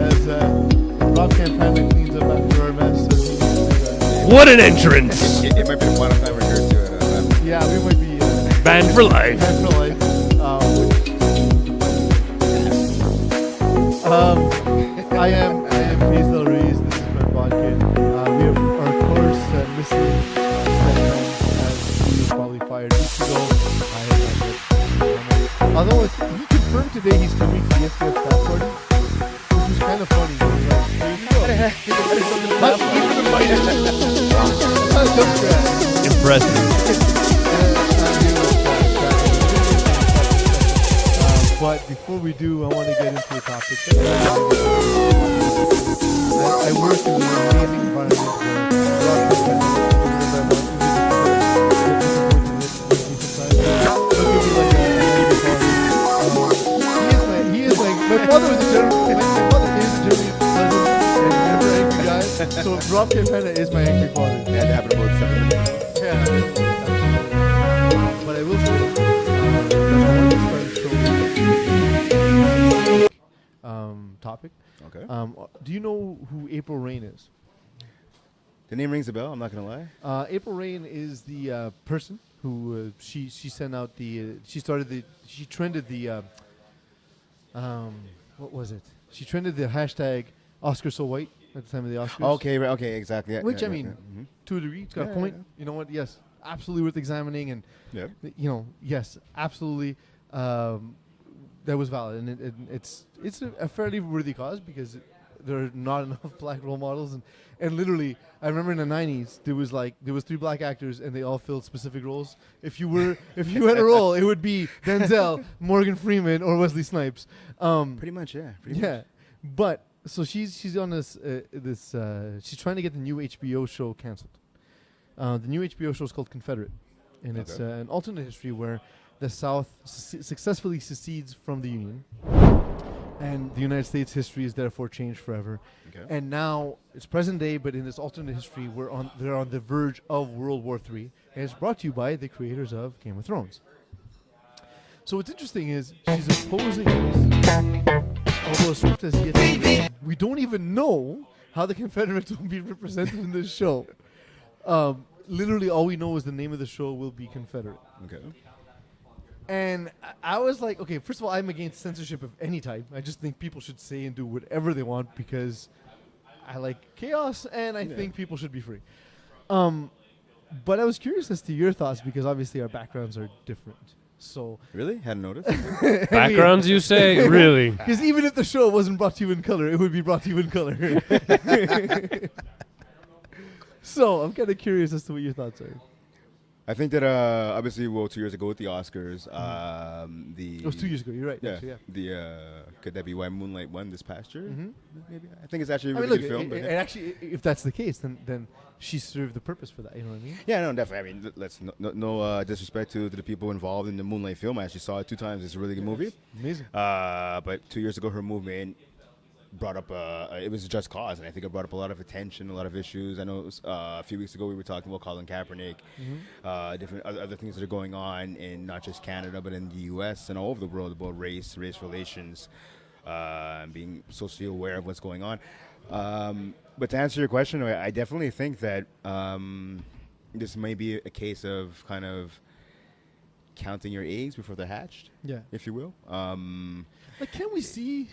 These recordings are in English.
as Rob Campana cleans up after our mess. What an entrance! It might be the final time we're here too. Yeah, we might be Banned for life. banned for life. I am Pays Del Reyes. This is my podcast. We have our course missing as he was probably fired weeks ago. Although he confirmed today he's coming to the FTF staff party, which was kind of funny. He was like, Impressive. But before we do, I want to get into a topic. I work in an amazing environment where he is like my father is a generally pleasant and never angry guy. So Rob Campana is my angry father. Yeah, it happened about 7 minutes. Yeah, absolutely. But I will say, I want to start a show topic. Okay. Do you know who April Rain is? The name rings a bell. I'm not gonna lie. April Rain is the person who she sent out the she trended the what was it? She trended the hashtag Oscar so white at the time of the Oscars. Okay, right, okay, exactly. Yeah, Which yeah, I mean, yeah. to a degree, it's got a point. Yeah. You know what? Yes, absolutely worth examining, and Yeah. you know, yes, absolutely, that was valid, and it's a fairly worthy cause because there are not enough black role models, and literally, I remember in the '90s there was 3 black actors, and they all filled specific roles. If you had a role, it would be Denzel, Morgan Freeman, or Wesley Snipes. Pretty much, yeah. Pretty much. But so she's on this she's trying to get the new HBO show canceled. The new HBO show is called Confederate, and it's an alternate history where the South successfully secedes from the Union, and the United States history is therefore changed forever. Okay. And now it's present day, but in this alternate history, they're on the verge of World War III, and it's brought to you by the creators of Game of Thrones. So what's interesting is she's opposing this, although a script has yet we don't even know how the Confederates will be represented in this show. Literally, all we know is the name of the show will be Confederate. Okay. And I was like, okay, first of all, I'm against censorship of any type. I just think people should say and do whatever they want because I like chaos and I think people should be free. But I was curious as to your thoughts because obviously our backgrounds are different. So Really? Hadn't noticed. Backgrounds, you say? Really? because even if the show wasn't brought to you in color, it would be brought to you in color. So I'm kind of curious as to what your thoughts are. I think that obviously, 2 years ago with the Oscars, It was 2 years ago. You're right. yeah, Actually, yeah. could that be why Moonlight won this past year? Mhm. Maybe. I think it's actually a I mean, really look, good film. But and actually, if that's the case, then she served the purpose for that. You know what I mean? yeah, no, definitely. I mean, let's no disrespect to the people involved in the Moonlight film. I actually saw it 2 times. It's a really good movie. Amazing. But 2 years ago, her movement brought up it was a just cause, and I think it brought up a lot of attention, a lot of issues. I know it was, a few weeks ago we were talking about Colin Kaepernick, different other things that are going on in not just Canada but in the U.S. and all over the world about race relations, and being socially aware of what's going on. But to answer your question, I definitely think that this may be a case of kind of counting your eggs before they're hatched, if you will. Like, can we see?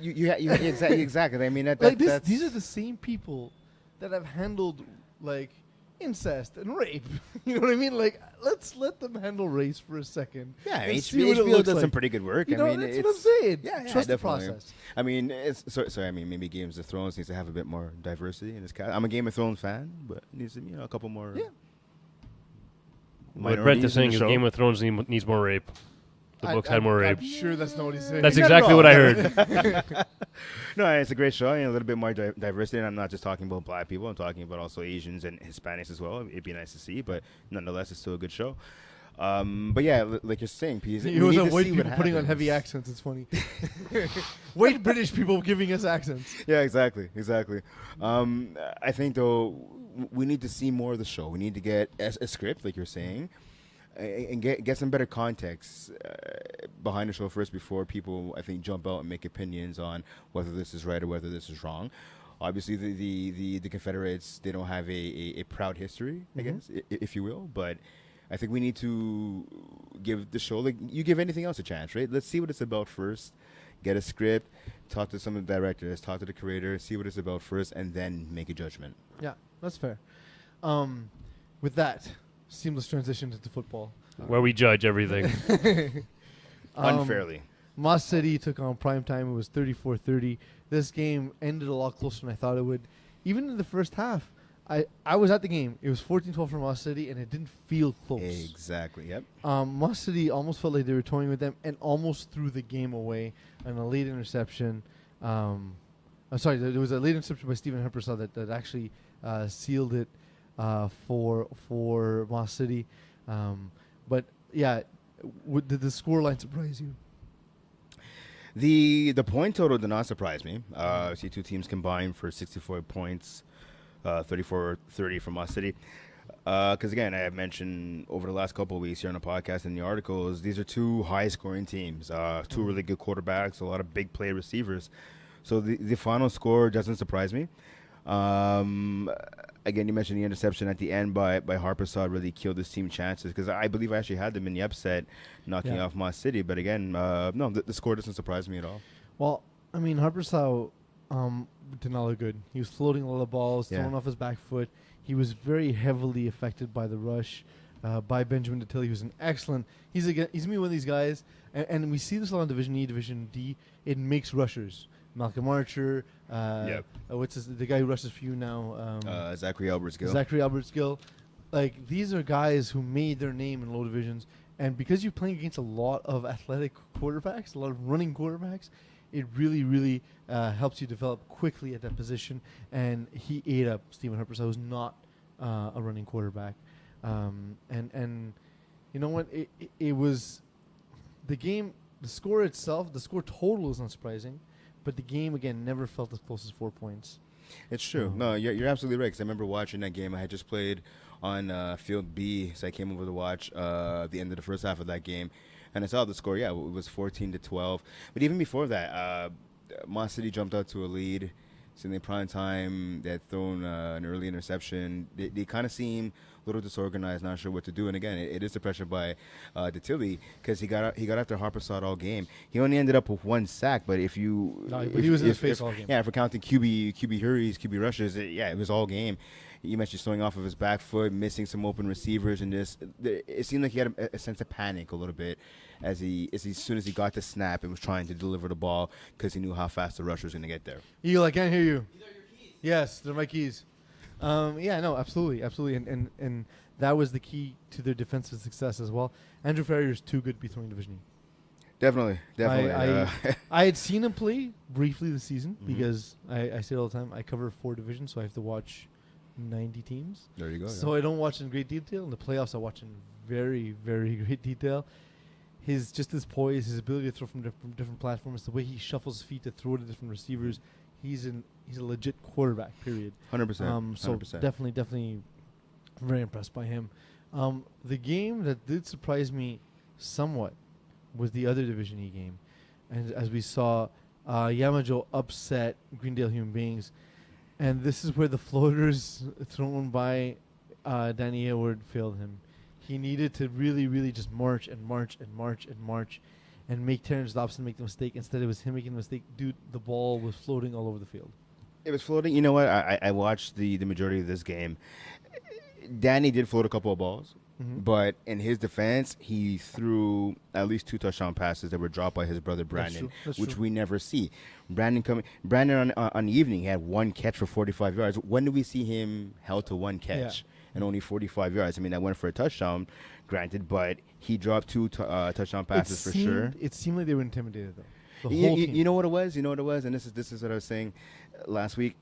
You exactly. I mean, These are the same people that have handled like incest and rape. You know what I mean? Like, let's let them handle race for a second. Yeah, and see HBO, what it looks does like. some pretty good work. You know, I mean, that's what I'm saying. Yeah, Trust the definitely. process. I mean, I mean, maybe Games of Thrones needs to have a bit more diversity in its cast. I'm a Game of Thrones fan, but it needs to, a couple more. Yeah. What Brent is saying is show. Game of Thrones needs more rape. The books had more rape. I'm sure that's not what he's saying. That's exactly what I heard. No, it's a great show. A little bit more diversity, and I'm not just talking about black people. I'm talking about also Asians and Hispanics as well. It'd be nice to see, but nonetheless, it's still a good show. But yeah, like you're saying, Pease, It was on white people putting on heavy accents. It's funny. White British people giving us accents. Yeah, exactly. I think though we need to see more of the show. We need to get a script, like you're saying. and get some better context behind the show first before people, I think, jump out and make opinions on whether this is right or whether this is wrong. Obviously, the Confederates, they don't have a proud history, I guess, if you will. But I think we need to give the show, like you give anything else a chance, right? Let's see what it's about first. Get a script, talk to some of the directors, talk to the creator, see what it's about first, and then make a judgment. Yeah, that's fair. With that, seamless transition into football. Where we judge everything. Unfairly. Moss City took on Primetime. It was 34-30. This game ended a lot closer than I thought it would. Even in the first half, I was at the game. It was 14-12 for Moss City, and it didn't feel close. Exactly, yep. Moss City almost felt like they were toying with them and almost threw the game away on a late interception. I'm sorry, there was a late interception by Stephen Heppersaw that actually sealed it for Moss City. But, yeah, did the scoreline surprise you? The point total did not surprise me. I see two teams combined for 64 points, 34-30 from Moss City. Because, again, I have mentioned over the last couple of weeks here on the podcast and the articles, these are two high-scoring teams, two really good quarterbacks, a lot of big play receivers. So the final score doesn't surprise me. Again, you mentioned the interception at the end by Harpersad really killed this team chances because I believe I actually had them in the upset, knocking off Moss City. But again, no, the score doesn't surprise me at all. Well, I mean, Harpersad did not look good. He was floating a lot of balls, throwing off his back foot. He was very heavily affected by the rush by Benjamin Detilly. He was an excellent. He's going to be one of these guys, and we see this a lot in Division E, Division D. It makes rushers. Malcolm Archer, the guy who rushes for you now? Zachary Alberts-Gill. Zachary Alberts-Gill. Like, these are guys who made their name in low divisions, and because you're playing against a lot of athletic quarterbacks, a lot of running quarterbacks, it really, really helps you develop quickly at that position, and he ate up Stephen Harper, so who's not a running quarterback. And you know what? It was the game, the score itself, the score total is not surprising. But the game, again, never felt as close as 4 points. It's true. No, you're absolutely right. Because I remember watching that game. I had just played on Field B, so I came over to watch the end of the first half of that game. And I saw the score. Yeah, it was 14-12. But even before that, Moss City jumped out to a lead. So in the prime time, they had thrown an early interception. They kind of seem a little disorganized, not sure what to do. And again, it is the pressure by Detilly because he got after Harpersad all game. He only ended up with one sack, but if he was in his face all game. Yeah, if we're counting QB hurries, QB rushes, it was all game. You mentioned throwing off of his back foot, missing some open receivers, and it seemed like he had a sense of panic a little bit as soon as he got the snap and was trying to deliver the ball because he knew how fast the rusher was going to get there. Eagle, I can't hear you. These are your keys. Yes, they're my keys. Yeah, no, absolutely, and that was the key to their defensive success as well. Andrew Ferrier is too good to be throwing Division E. Definitely. I had seen him play briefly this season because I say it all the time. I cover 4 divisions, so I have to watch 90 teams. There you go. So I don't watch in great detail. In the playoffs, I watch in very, very great detail. His poise, his ability to throw from different platforms, the way he shuffles his feet to throw to different receivers. He's a legit quarterback. Period. 100%. So 100%. Definitely very impressed by him. The game that did surprise me somewhat was the other Division E game, and as we saw, Yamajo upset Greendale Human Beings. And this is where the floaters thrown by Danny Hayward failed him. He needed to really, really just march and make Terrence Dobson make the mistake. Instead, it was him making the mistake. Dude, the ball was floating all over the field. It was floating. You know what? I watched the majority of this game. Danny did float a couple of balls. But in his defense, he threw at least 2 touchdown passes that were dropped by his brother Brandon, which we never see. Brandon on the evening had 1 catch for 45 yards. When do we see him held to 1 catch and only 45 yards? I mean, that went for a touchdown, granted, but he dropped 2 touchdown passes for sure. It seemed like they were intimidated, though. You know what it was? And this is what I was saying last week.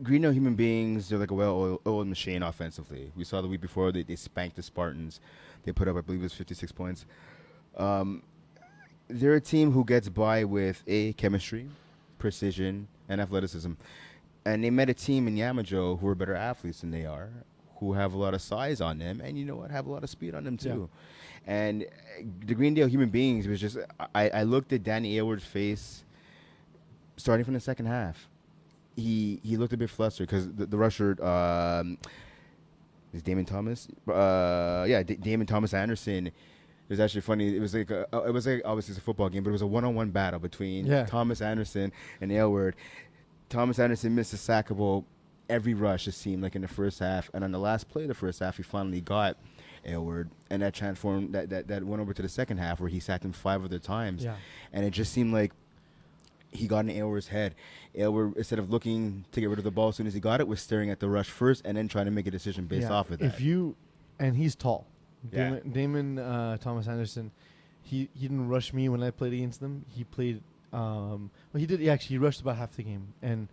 Greendale Human Beings, they're like a well-oiled machine offensively. We saw the week before they spanked the Spartans. They put up, I believe it was 56 points. They're a team who gets by with chemistry, precision, and athleticism. And they met a team in Yamajo who are better athletes than they are, who have a lot of size on them, and you know what, have a lot of speed on them too. And the Greendale human beings was just, I looked at Danny Aylward's face starting from the second half. He looked a bit flustered because the rusher, is Damon Thomas? Damon Thomas Anderson. It was actually funny. It was like obviously it's a football game, but it was a one-on-one battle between Thomas Anderson and Aylward. Thomas Anderson missed a sackable every rush, it seemed like, in the first half, and on the last play of the first half, he finally got Aylward, and that transformed that went over to the second half where he sacked him 5 other times, and it just seemed like he got in Aylward's head. Aylward, instead of looking to get rid of the ball as soon as he got it, was staring at the rush first and then trying to make a decision based off of that. And he's tall. Damon Thomas Anderson, he didn't rush me when I played against them. He played, he rushed about half the game. And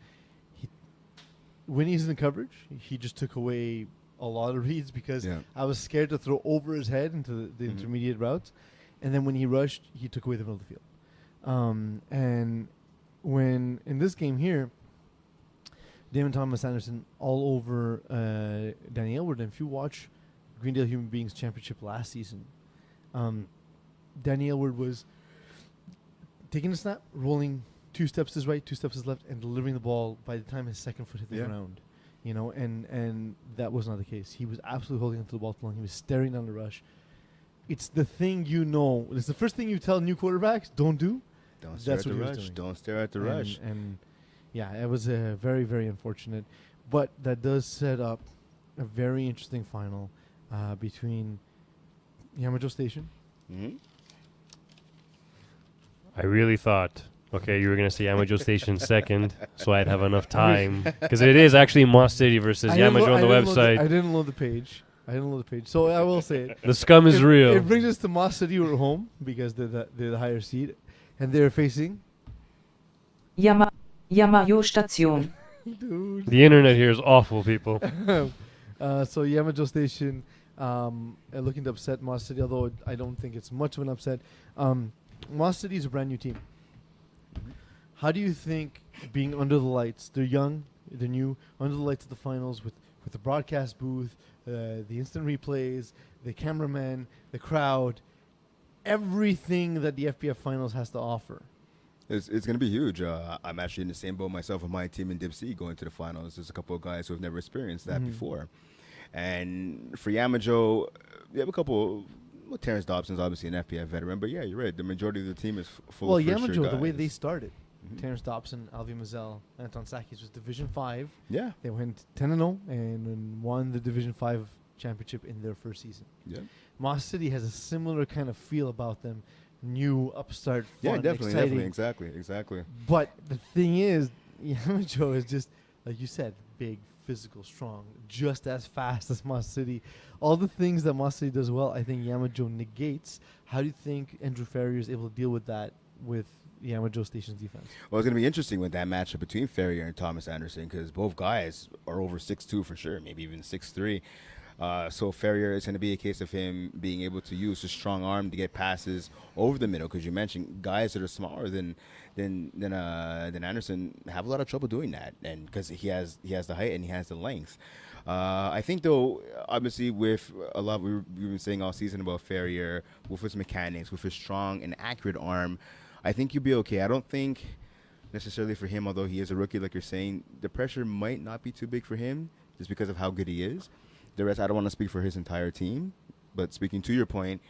when he's in coverage, he just took away a lot of reads because I was scared to throw over his head into the intermediate routes. And then when he rushed, he took away the middle of the field. And when in this game here, Damon Thomas Anderson all over Danny Aylward. And if you watch Greendale Human Beings Championship last season, Danny Aylward was taking a snap, rolling 2 steps to his right, 2 steps to his left, and delivering the ball by the time his second foot hit the ground. You know, and that was not the case. He was absolutely holding onto the ball too long. He was staring down the rush. It's the thing it's the first thing you tell new quarterbacks, don't do. Don't stare at the rush. Don't stare at the rush. And yeah, it was very, very unfortunate. But that does set up a very interesting final between Yamajo Station. Mm-hmm. I really thought, you were going to say Yamajo Station second, so I'd have enough time. Because it is actually Moss City versus Yamajo on the website. I didn't load the page. So I will say it. The scum is real. It brings us to Moss City, who are home because they're the higher seed. And they're facing Yamajo Station. Dude. The internet here is awful, people. So Yamajo Station looking to upset Moss City, although I don't think it's much of an upset. Moss City is a brand new team. How do you think being under the lights, they're young, they're new, under the lights of the finals with the broadcast booth, the instant replays, the cameraman, the crowd, everything that the FPF finals has to offer? It's going to be huge. I'm actually in the same boat myself with my team in Dip C going to the finals. There's a couple of guys who have never experienced that before. And for Yamajo, you have a couple. Well, Terrence Dobson's obviously an FPF veteran, but yeah, you're right. The majority of the team is full of Yamajo, guys. the way they started, Terrence Dobson, Alvi Mazel, Anton Sakis was Division 5. Yeah. They went 10-0 and won the Division 5 championship in their first season. Yeah. Moss City has a similar kind of feel about them. New, upstart, fun, definitely, exactly. But the thing is, Yamajo is just, like you said, big, physical, strong, just as fast as Moss City. All the things that Moss City does well, I think Yamajo negates. How do you think Andrew Ferrier is able to deal with that with Yamajo Station's defense? Well, it's going to be interesting with that matchup between Ferrier and Thomas Anderson because both guys are over 6'2" for sure, maybe even 6'3". So Ferrier, is going to be a case of him being able to use his strong arm to get passes over the middle because you mentioned guys that are smaller than Anderson have a lot of trouble doing that, and because he has the height and he has the length. I think though, obviously with a lot we've been saying all season about Ferrier, with his mechanics, with his strong and accurate arm, I think you'll be okay. I don't think necessarily for him, although he is a rookie, like you're saying, the pressure might not be too big for him just because of how good he is. The rest, I don't want to speak for his entire team, but speaking to your point,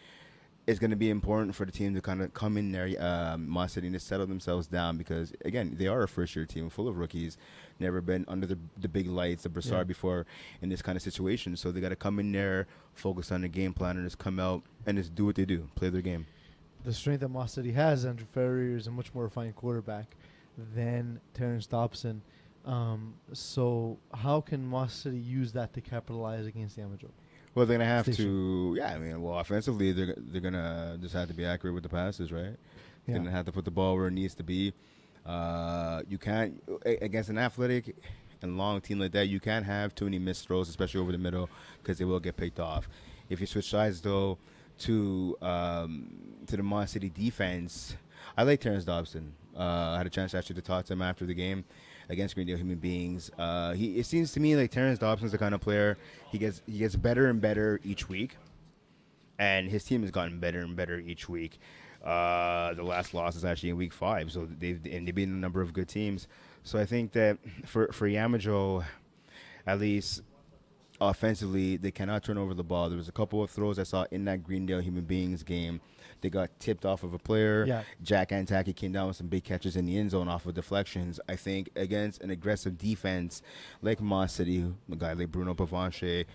it's going to be important for the team to kind of come in there, Moss City, to settle themselves down because, again, they are a first-year team full of rookies, never been under the big lights, the Brassard before in this kind of situation. So they got to come in there, focus on the game plan, and just come out and just do what they do, play their game. The strength that Moss City has, Andrew Ferrier is a much more refined quarterback than Terrence Dobson. So how can Moss City use that to capitalize against Yamajo? Well, they're going to have to, offensively, they're going to just have to be accurate with the passes, right? They're going to have to put the ball where it needs to be. You can't, against an athletic and long team like that, you can't have too many missed throws, especially over the middle, because they will get picked off. If you switch sides, though, to the Moss City defense, I like Terrence Dobson. I had a chance actually to talk to him after the game against Greendale Human Beings. It seems to me like Terrence Dobson's the kind of player he gets better and better each week, and his team has gotten better and better each week. The last loss is actually in week 5, so they've beaten a number of good teams. So I think that for Yamajo, at least offensively, they cannot turn over the ball. There was a couple of throws I saw in that Greendale Human Beings game. They got tipped off of a player. Yeah. Jack Antaki came down with some big catches in the end zone off of deflections. I think against an aggressive defense like Moss City, a guy like Bruno Pavanche,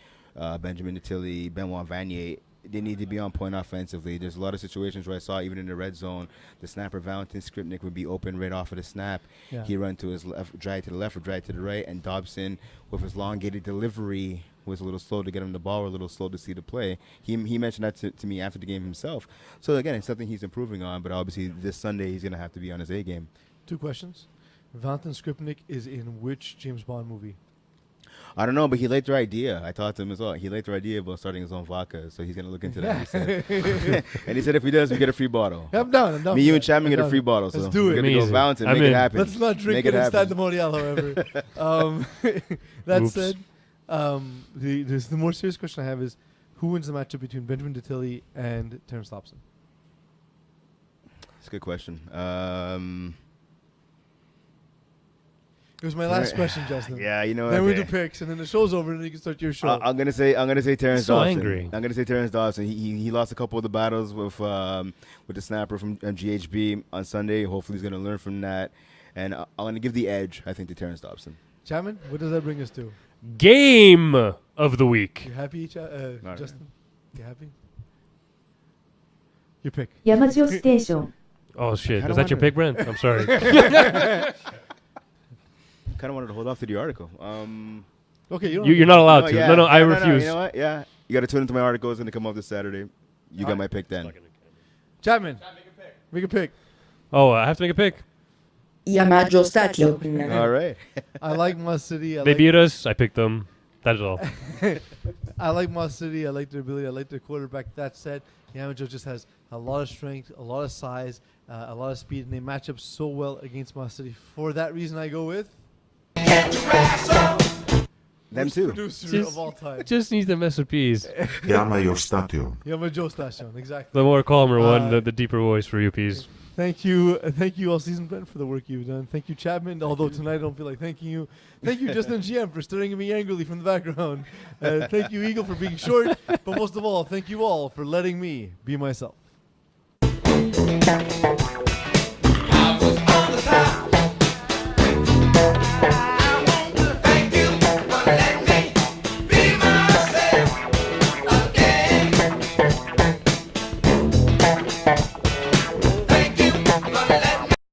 Benjamin Natili, Benoit Vanier, they need to be on point offensively. There's a lot of situations where I saw even in the red zone, the snapper Valentin Skripnik would be open right off of the snap. Yeah. He run to his left, drag to the left or drag to the right, and Dobson with his elongated delivery was a little slow to get him the ball or a little slow to see the play. He mentioned that to me after the game himself. So again, it's something he's improving on, but obviously this Sunday he's going to have to be on his A game. 2 questions. Valentin Skripnik is in which James Bond movie? I don't know, but he liked their idea. I talked to him as well. He liked their idea about starting his own vodka, so he's going to look into that. He said. And he said if he does, we get a free bottle. I'm down. Me, you, and Chapman get a free bottle. Let's So do it. we're going to go Valentin, make it happen. Let's not drink Make it it inside happen. the Morial, however. That Oops. said, the more serious question I have is, who wins the matchup between Benjamin Natili and Terrence Dobson? It's a good question. It was my last question, Justin. Yeah, you know what? Then we okay. do picks, and then the show's over, and then you can start your show. I'm gonna say Terrence So Dawson. angry. I'm gonna say Terrence Dawson. He lost a couple of the battles with the snapper from GHB on Sunday. Hopefully he's gonna learn from that, and I'm gonna give the edge, I think, to Terrence Dobson. Chapman, what does that bring us to? Game of the week. You happy, Right. Justin? You happy? Your pick. Yamajo Station. Oh shit! kinda Is that your wanted- pick, Brent? I'm sorry. Kind of wanted to hold off to the article. Okay, you don't You're not allowed to. yeah, No, I yeah, refuse. You know what? Yeah, you got to tune into my article. It's gonna come up this Saturday. You got my pick then. Chapman, make a pick. Oh, I have to make a pick. Yamajo Station. All right. I like Moss City. They beat us. I picked them. That is all. I like Moss City. I like their ability. I like their quarterback. That said, Yamajo just has a lot of strength, a lot of size, a lot of speed, and they match up so well against Moss City. For that reason, I go with Them worst too. producer Just- of all time. Just needs the recipes. Yamajo Station. Yamajo Station, exactly. The more calmer one, Uh, the deeper voice for UPs. Thank you all season Brent for the work you've done. Thank you Chapman, although tonight I don't feel like thanking you. Thank you Justin GM for staring at me angrily from the background. Thank you Eagle for being short, but most of all, thank you all for letting me be myself.